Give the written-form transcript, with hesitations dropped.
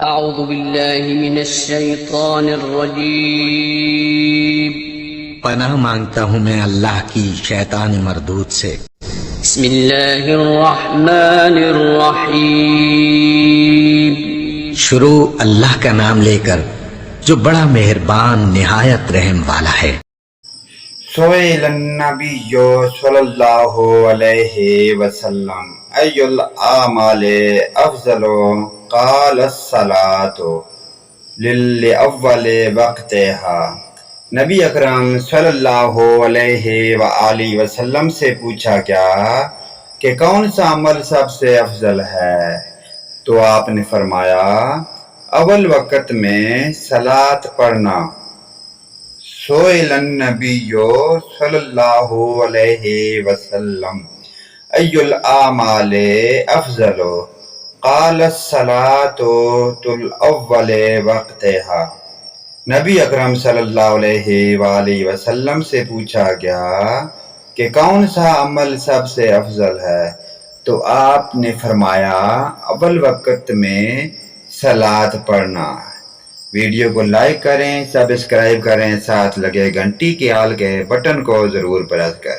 أعوذ بالله من الشيطان الرجيم. پناہ مانگتا ہوں میں اللہ کی شیطان مردود سے۔ بسم الله الرحمن الرحيم. شروع اللہ کا نام لے کر جو بڑا مہربان نہایت رحم والا ہے۔ سئل النبی صلی اللہ علیہ وسلم ای الاعمال افضل قال الصلاۃ للاول وقتها۔ نبی اکرم صلی اللہ علیہ وآلہ وسلم سے پوچھا گیا کہ کون سا عمل سب سے افضل ہے، تو آپ نے فرمایا اول وقت میں صلاۃ پڑھنا۔ سئل النبی صلی اللہ علیہ وسلم ای الاعمال افضل قال الصلاۃ الاول وقتها۔ نبی اکرم صلی اللہ علیہ وآلہ وسلم سے پوچھا گیا کہ کون سا عمل سب سے افضل ہے، تو آپ نے فرمایا اول وقت میں صلاۃ پڑھنا۔ ویڈیو کو لائک کریں، سبسکرائب کریں، ساتھ لگے گھنٹی کے آل کے بٹن کو ضرور پریس کریں۔